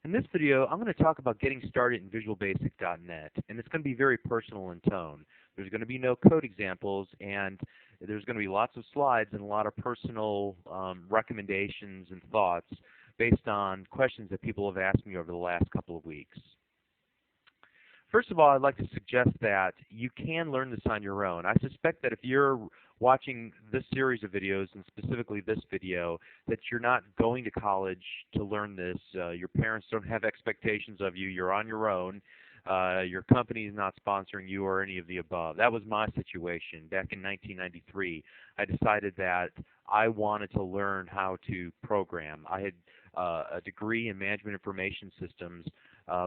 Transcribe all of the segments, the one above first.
In this video, I'm going to talk about getting started in VisualBasic.net, and it's going to be very personal in tone. There's going to be no code examples, and there's going to be lots of slides and a lot of personal recommendations and thoughts based on questions that people have asked me over the last couple of weeks. First of all, I'd like to suggest that you can learn this on your own. I suspect that if you're watching this series of videos, and specifically this video, that you're not going to college to learn this. Your parents don't have expectations of you. You're on your own. Your company is not sponsoring you or any of the above. That was my situation back in 1993. I decided that I wanted to learn how to program. I had a degree in management information systems,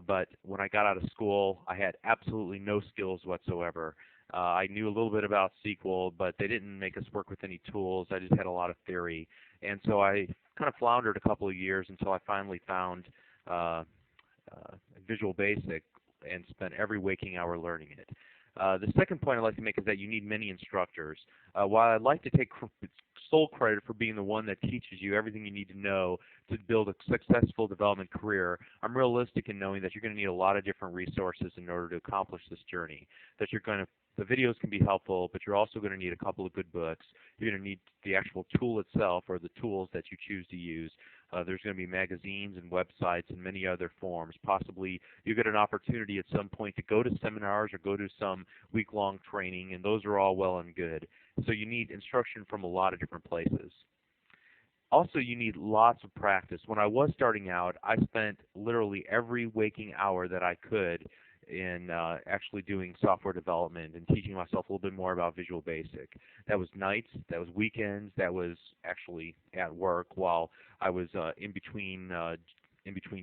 but when I got out of school, I had absolutely no skills whatsoever. I knew a little bit about SQL, but they didn't make us work with any tools. I just had a lot of theory. And so I kind of floundered a couple of years until I finally found Visual Basic and spent every waking hour learning it. The second point I'd like to make is that you need many instructors. While I'd like to take sole credit for being the one that teaches you everything you need to know to build a successful development career, I'm realistic in knowing that you're going to need a lot of different resources in order to accomplish this journey. The videos can be helpful, but you're also going to need a couple of good books. You're going to need the actual tool itself or the tools that you choose to use. There's going to be magazines and websites and many other forms. Possibly you get an opportunity at some point to go to seminars or go to some week-long training, and those are all well and good. So you need instruction from a lot of different places. Also, you need lots of practice. When I was starting out, I spent literally every waking hour that I could in actually doing software development and teaching myself a little bit more about Visual Basic. That was nights, that was weekends, that was actually at work while I was in between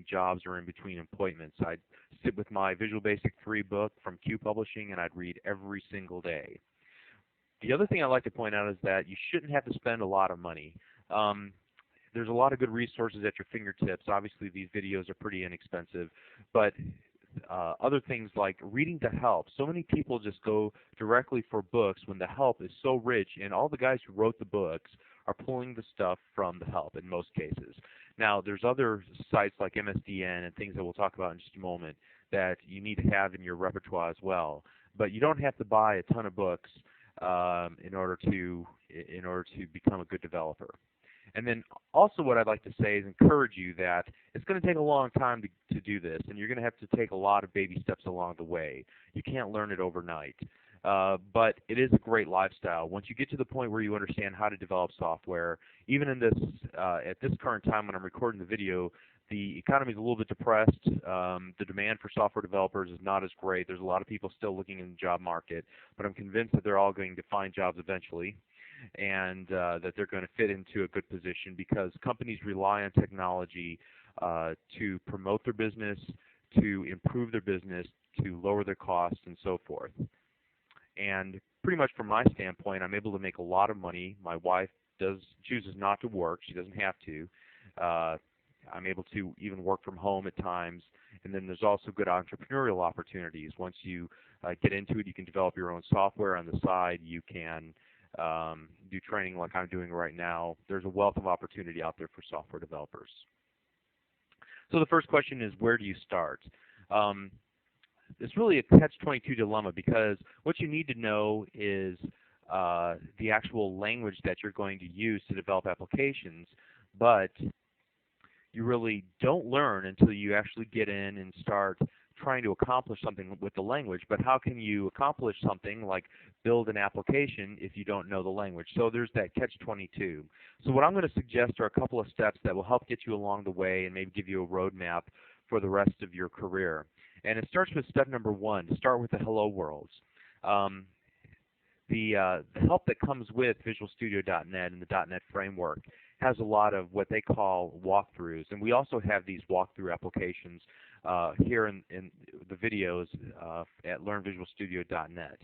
jobs or in between appointments. I'd sit with my Visual Basic 3 book from Q Publishing and I'd read every single day. The other thing I'd like to point out is that you shouldn't have to spend a lot of money. There's a lot of good resources at your fingertips. Obviously, these videos are pretty inexpensive, but other things like reading the help. So many people just go directly for books when the help is so rich, and all the guys who wrote the books are pulling the stuff from the help in most cases. Now, there's other sites like MSDN and things that we'll talk about in just a moment that you need to have in your repertoire as well. But you don't have to buy a ton of books in order to become a good developer. And then also what I'd like to say is encourage you that it's going to take a long time to do this, and you're going to have to take a lot of baby steps along the way. You can't learn it overnight. But it is a great lifestyle. Once you get to the point where you understand how to develop software, even in this at this current time when I'm recording the video, the economy is a little bit depressed. The demand for software developers is not as great. There's a lot of people still looking in the job market, but I'm convinced that they're all going to find jobs eventually, and that they're going to fit into a good position because companies rely on technology to promote their business, to improve their business, to lower their costs, and so forth. And pretty much from my standpoint, I'm able to make a lot of money. My wife chooses not to work. She doesn't have to. I'm able to even work from home at times. And then there's also good entrepreneurial opportunities. Once you get into it, you can develop your own software on the side. You can do training like I'm doing right now. There's a wealth of opportunity out there for software developers. So the first question is, where do you start? It's really a catch-22 dilemma because what you need to know is the actual language that you're going to use to develop applications, but you really don't learn until you actually get in and start trying to accomplish something with the language. But how can you accomplish something like build an application if you don't know the language? So there's that catch-22. So what I'm going to suggest are a couple of steps that will help get you along the way and maybe give you a roadmap for the rest of your career. And it starts with step number 1, to start with the hello worlds. The help that comes with VisualStudio.net and the .NET framework has a lot of what they call walkthroughs, and we also have these walkthrough applications here in the videos at LearnVisualStudio.net.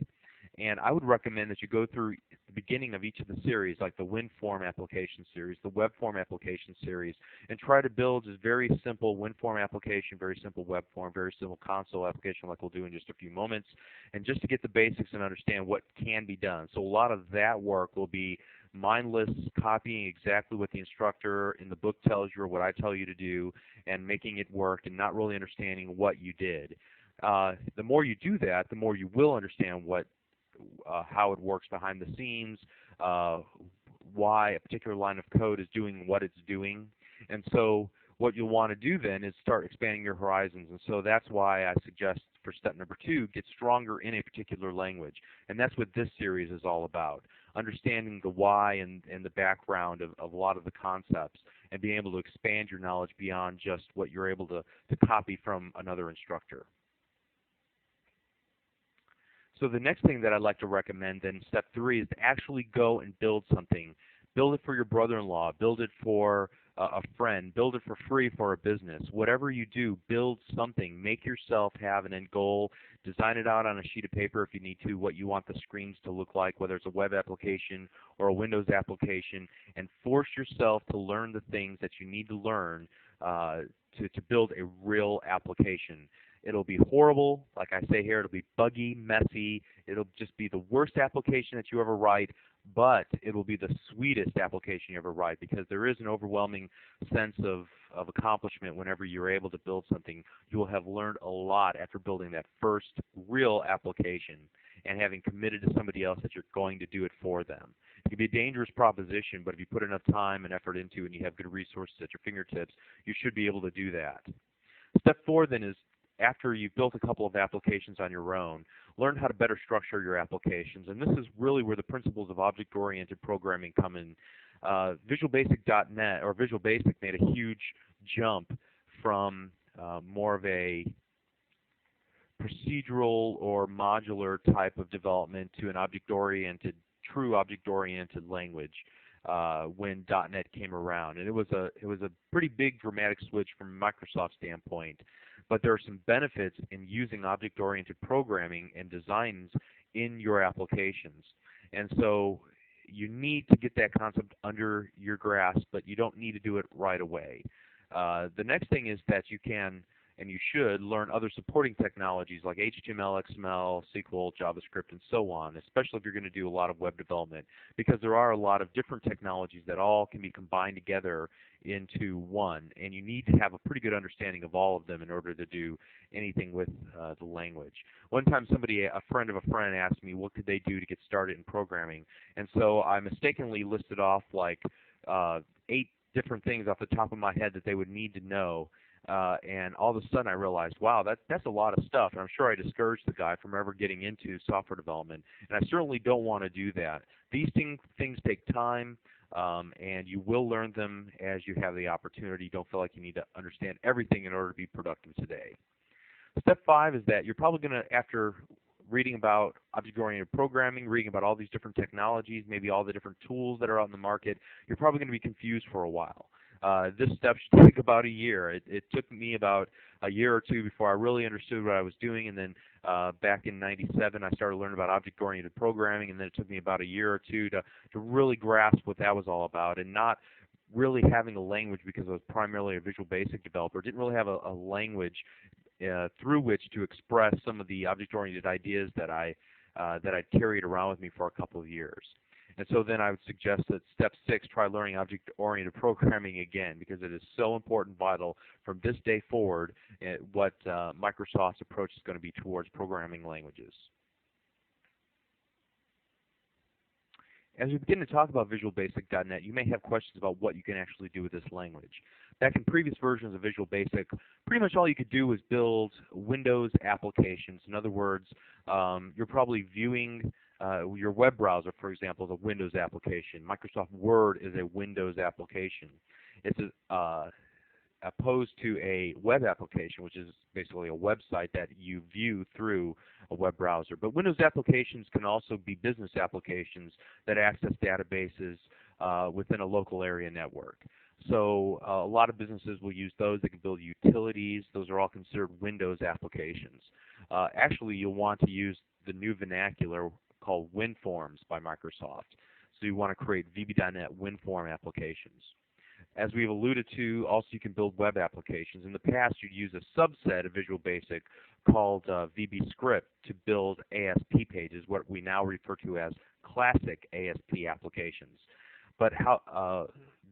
And I would recommend that you go through the beginning of each of the series, like the WinForm application series, the WebForm application series, and try to build this very simple WinForm application, very simple web form, very simple console application like we'll do in just a few moments, and just to get the basics and understand what can be done. So a lot of that work will be mindless copying exactly what the instructor in the book tells you or what I tell you to do and making it work and not really understanding what you did. The more you do that, the more you will understand how it works behind the scenes, uh, why a particular line of code is doing what it's doing. And so what you'll want to do then is start expanding your horizons. And so that's why I suggest for step number 2, get stronger in a particular language. And that's what this series is all about, understanding the why and the background of a lot of the concepts and being able to expand your knowledge beyond just what you're able to copy from another instructor. So the next thing that I'd like to recommend then, step 3, is to actually go and build something. Build it for your brother-in-law. Build it for a friend. Build it for free for a business. Whatever you do, build something. Make yourself have an end goal. Design it out on a sheet of paper if you need to, what you want the screens to look like, whether it's a web application or a Windows application, and force yourself to learn the things that you need to learn to build a real application. It'll be horrible, like I say here. It'll be buggy, messy. It'll just be the worst application that you ever write, but it will be the sweetest application you ever write because there is an overwhelming sense of accomplishment whenever you're able to build something. You will have learned a lot after building that first real application and having committed to somebody else that you're going to do it for them. It can be a dangerous proposition, but if you put enough time and effort into it and you have good resources at your fingertips, you should be able to do that. Step 4 then is, after you've built a couple of applications on your own, learn how to better structure your applications. And this is really where the principles of object-oriented programming come in. VisualBasic.net or Visual Basic made a huge jump from more of a procedural or modular type of development to an object-oriented, true object-oriented language when .NET came around. And it was a pretty big dramatic switch from Microsoft's standpoint. But there are some benefits in using object-oriented programming and designs in your applications. And so you need to get that concept under your grasp, but you don't need to do it right away. The next thing is that you can and you should learn other supporting technologies like HTML, XML, SQL, JavaScript, and so on, especially if you're going to do a lot of web development, because there are a lot of different technologies that all can be combined together into one, and you need to have a pretty good understanding of all of them in order to do anything with the language. One time a friend of a friend asked me what could they do to get started in programming, and so I mistakenly listed off like 8 different things off the top of my head that they would need to know. And all of a sudden I realized, wow, that's a lot of stuff, and I'm sure I discouraged the guy from ever getting into software development, and I certainly don't want to do that. These things take time, and you will learn them as you have the opportunity. Don't feel like you need to understand everything in order to be productive today. Step 5 is that you're probably going to, after reading about object-oriented programming, reading about all these different technologies, maybe all the different tools that are out in the market, you're probably going to be confused for a while. This step should take about a year. It took me about a year or two before I really understood what I was doing, and then back in '97 I started learning about object-oriented programming, and then it took me about a year or two to really grasp what that was all about, and not really having a language because I was primarily a Visual Basic developer. Didn't really have a language through which to express some of the object-oriented ideas that I'd carried around with me for a couple of years. And so then I would suggest that step 6, try learning object-oriented programming again, because it is so important, vital from this day forward what Microsoft's approach is going to be towards programming languages. As we begin to talk about VisualBasic.net, you may have questions about what you can actually do with this language. Back in previous versions of Visual Basic, pretty much all you could do was build Windows applications. In other words, you're probably viewing your web browser, for example, is a Windows application. Microsoft Word is a Windows application. It's opposed to a web application, which is basically a website that you view through a web browser. But Windows applications can also be business applications that access databases within a local area network. So a lot of businesses will use those. They can build utilities. Those are all considered Windows applications. Actually, you'll want to use the new vernacular called WinForms by Microsoft. So you want to create VB.NET WinForm applications. As we've alluded to, also you can build web applications. In the past, you'd use a subset of Visual Basic called VB Script to build A.S.P pages, what we now refer to as classic A.S.P applications. But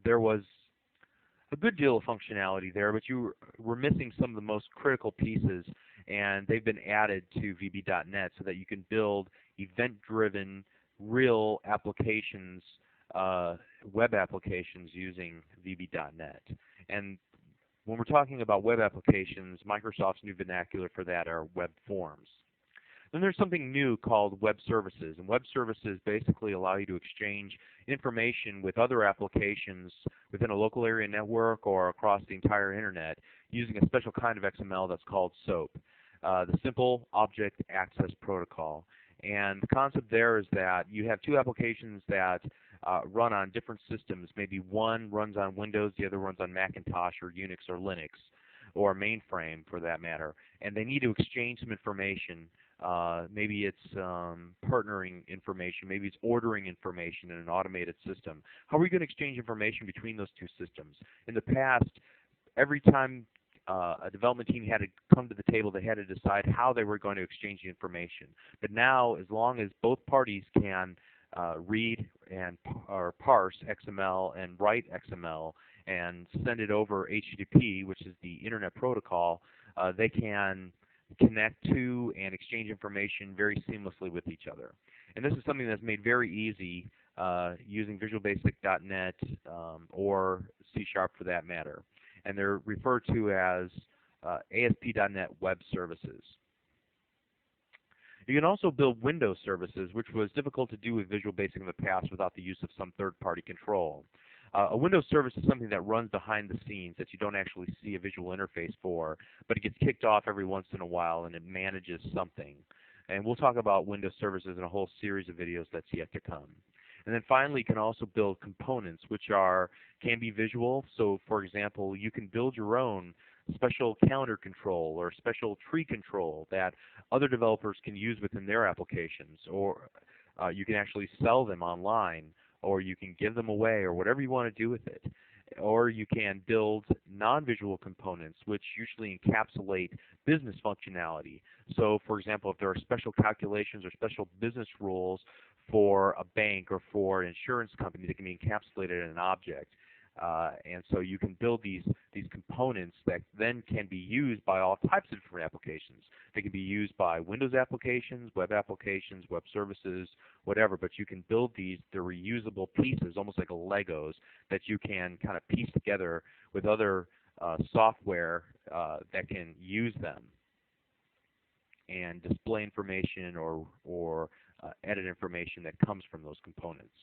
there was a good deal of functionality there, but you were missing some of the most critical pieces, and they've been added to VB.NET so that you can build event-driven, real applications, web applications using VB.NET. And when we're talking about web applications, Microsoft's new vernacular for that are web forms. Then there's something new called web services, and web services basically allow you to exchange information with other applications within a local area network or across the entire internet using a special kind of XML that's called SOAP, the Simple Object Access Protocol. And the concept there is that you have two applications that run on different systems. Maybe one runs on Windows, the other runs on Macintosh or Unix or Linux or mainframe for that matter, and they need to exchange some information. Maybe it's partnering information, maybe it's ordering information in an automated system. How are we going to exchange information between those two systems? In the past, every time a development team had to come to the table, they had to decide how they were going to exchange the information. But now, as long as both parties can read and or parse XML and write XML and send it over HTTP, which is the Internet Protocol, they can connect to and exchange information very seamlessly with each other. And this is something that's made very easy using Visual Basic.NET or C# for that matter. And they're referred to as ASP.NET Web Services. You can also build Windows services, which was difficult to do with Visual Basic in the past without the use of some third-party control. A Windows service is something that runs behind the scenes that you don't actually see a visual interface for, but it gets kicked off every once in a while and it manages something. And we'll talk about Windows services in a whole series of videos that's yet to come. And then finally, you can also build components, which can be visual. So, for example, you can build your own special calendar control or special tree control that other developers can use within their applications, or you can actually sell them online, or you can give them away, or whatever you want to do with it. Or you can build non-visual components, which usually encapsulate business functionality. So, for example, if there are special calculations or special business rules for a bank or for an insurance company that can be encapsulated in an object. And so you can build these components that then can be used by all types of different applications. They can be used by Windows applications, web services, whatever, but you can build they're reusable pieces, almost like Legos, that you can kind of piece together with other software that can use them and display information or edit information that comes from those components.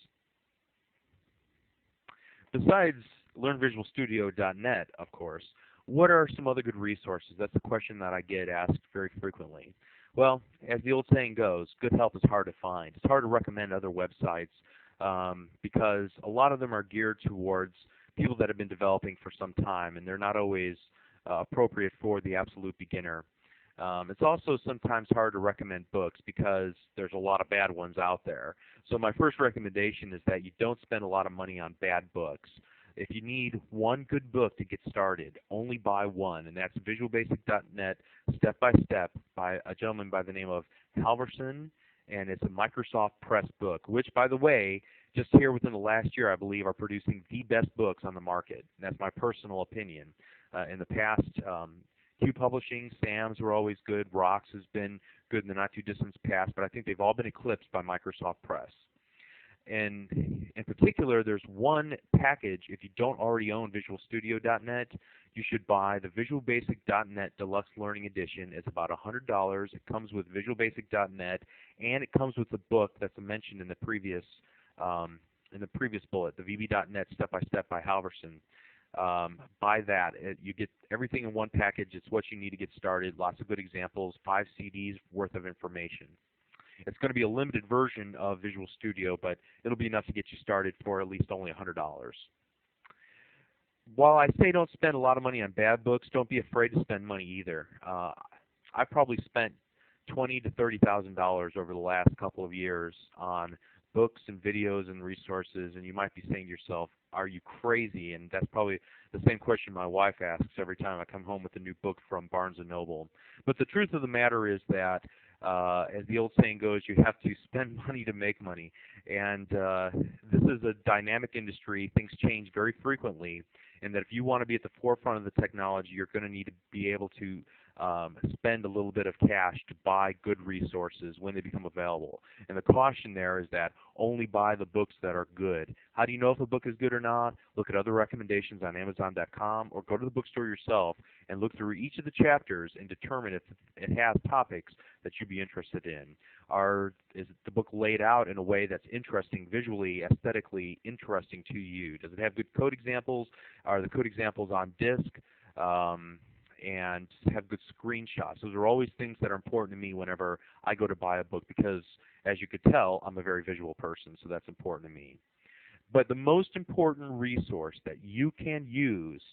Besides LearnVisualStudio.net, of course, what are some other good resources? That's a question that I get asked very frequently. Well, as the old saying goes, good help is hard to find. It's hard to recommend other websites because a lot of them are geared towards people that have been developing for some time, and they're not always appropriate for the absolute beginner. It's also sometimes hard to recommend books because there's a lot of bad ones out there. So my first recommendation is that you don't spend a lot of money on bad books. If you need one good book to get started, only buy one, and that's VisualBasic.NET Step by Step by a gentleman by the name of Halverson, and it's a Microsoft Press book, which, by the way, just here within the last year, I believe, are producing the best books on the market. And that's my personal opinion. In the past, Q Publishing, Sam's were always good. Rocks has been good in the not-too-distant past, but I think they've all been eclipsed by Microsoft Press. And in particular, there's one package. If you don't already own VisualStudio.net, you should buy the VisualBasic.net Deluxe Learning Edition. It's about $100. It comes with VisualBasic.net, and it comes with the book that's mentioned in the previous bullet, the VB.NET Step by Step by Halverson. Buy that. You get everything in one package. It's what you need to get started. Lots of good examples, 5 CDs worth of information. It's going to be a limited version of Visual Studio, but it'll be enough to get you started for at least only $100. While I say don't spend a lot of money on bad books, don't be afraid to spend money either. I probably spent $20,000 to $30,000 over the last couple of years on books and videos and resources, and you might be saying to yourself, "Are you crazy?" And that's probably the same question my wife asks every time I come home with a new book from Barnes and Noble. But the truth of the matter is that, as the old saying goes, you have to spend money to make money. And this is a dynamic industry. Things change very frequently, and that if you want to be at the forefront of the technology, you're going to need to be able to spend a little bit of cash to buy good resources when they become available. And the caution there is that only buy the books that are good. How do you know if a book is good or not? Look at other recommendations on Amazon.com, or go to the bookstore yourself and look through each of the chapters and determine if it has topics that you'd be interested in. Is the book laid out in a way that's interesting, visually, aesthetically interesting to you? Does it have good code examples? Are the code examples on disk? And have good screenshots. Those are always things that are important to me whenever I go to buy a book, because, as you could tell, I'm a very visual person, so that's important to me. But the most important resource that you can use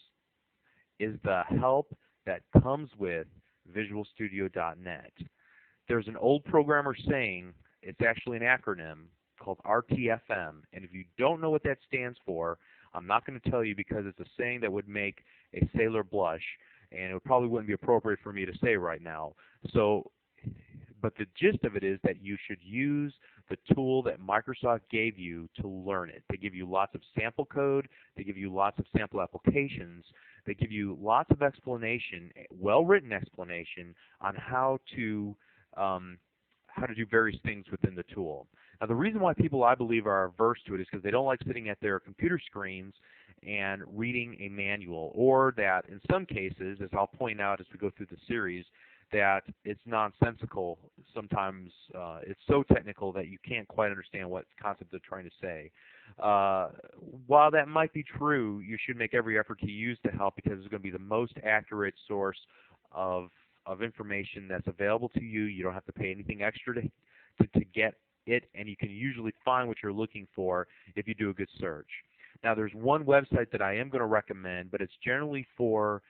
is the help that comes with VisualStudio.net. There's an old programmer saying, it's actually an acronym called RTFM, and if you don't know what that stands for, I'm not going to tell you, because it's a saying that would make a sailor blush, and it probably wouldn't be appropriate for me to say right now. But the gist of it is that you should use the tool that Microsoft gave you to learn it. They give you lots of sample code. They give you lots of sample applications. They give you lots of explanation, well-written explanation, on how to do various things within the tool. Now, the reason why people, I believe, are averse to it is because they don't like sitting at their computer screens and reading a manual, or that in some cases, as I'll point out as we go through the series, that it's nonsensical. Sometimes it's so technical that you can't quite understand what concept they're trying to say. While that might be true, you should make every effort to use the help, because it's going to be the most accurate source of information that's available to you. You don't have to pay anything extra to get it, and you can usually find what you're looking for if you do a good search. Now, there's one website that I am going to recommend, but it's generally for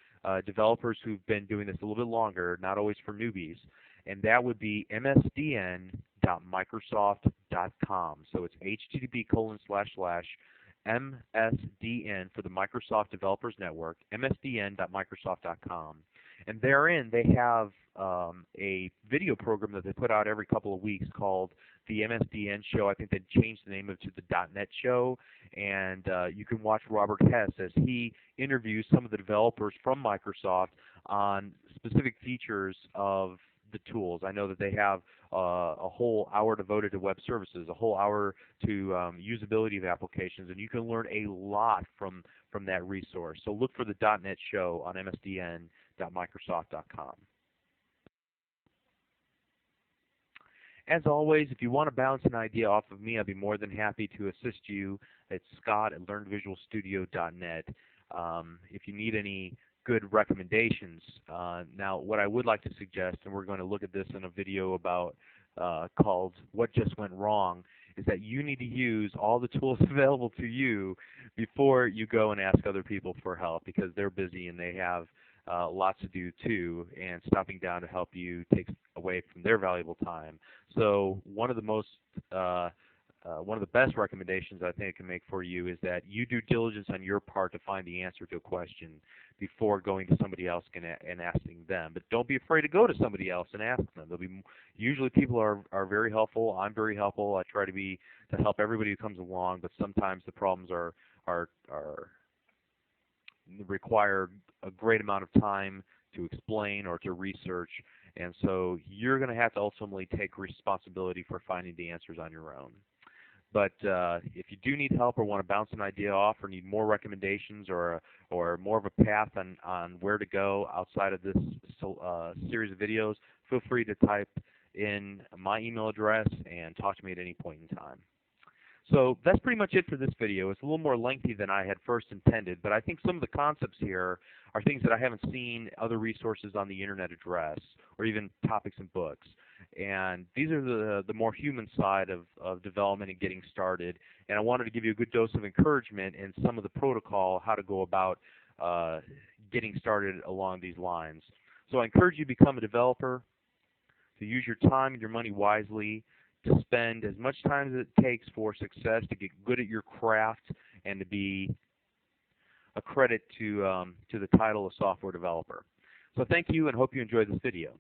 developers who've been doing this a little bit longer, not always for newbies, and that would be msdn.microsoft.com. So it's http://msdn for the Microsoft Developers Network, msdn.microsoft.com. And therein they have a video program that they put out every couple of weeks called the MSDN Show. I think they changed the name of it to the .NET Show, and you can watch Robert Hess as he interviews some of the developers from Microsoft on specific features of the tools. I know that they have a whole hour devoted to web services, a whole hour to usability of applications, and you can learn a lot from that resource. So look for the .NET Show on msdn.microsoft.com. As always, if you want to bounce an idea off of me, I'd be more than happy to assist you. It's Scott@LearnVisualStudio.net. If you need any good recommendations. Now, what I would like to suggest, and we're going to look at this in a video about called What Just Went Wrong, is that you need to use all the tools available to you before you go and ask other people for help, because they're busy and they have lots to do too, and stopping down to help you takes away from their valuable time. So one of the best recommendations I think I can make for you is that you do diligence on your part to find the answer to a question before going to somebody else and asking them. But don't be afraid to go to somebody else and ask them. Usually people are very helpful. I'm very helpful. I try to help everybody who comes along, but sometimes the problems require a great amount of time to explain or to research, and so you're going to have to ultimately take responsibility for finding the answers on your own. But if you do need help or want to bounce an idea off, or need more recommendations or more of a path on where to go outside of this series of videos, feel free to type in my email address and talk to me at any point in time. So that's pretty much it for this video. It's a little more lengthy than I had first intended, but I think some of the concepts here are things that I haven't seen other resources on the internet address, or even topics in books. And these are the more human side of development and getting started. And I wanted to give you a good dose of encouragement in some of the protocol, how to go about getting started along these lines. So I encourage you to become a developer. So use your time and your money wisely to spend as much time as it takes for success, to get good at your craft, and to be a credit to the title of software developer. So thank you, and hope you enjoyed this video.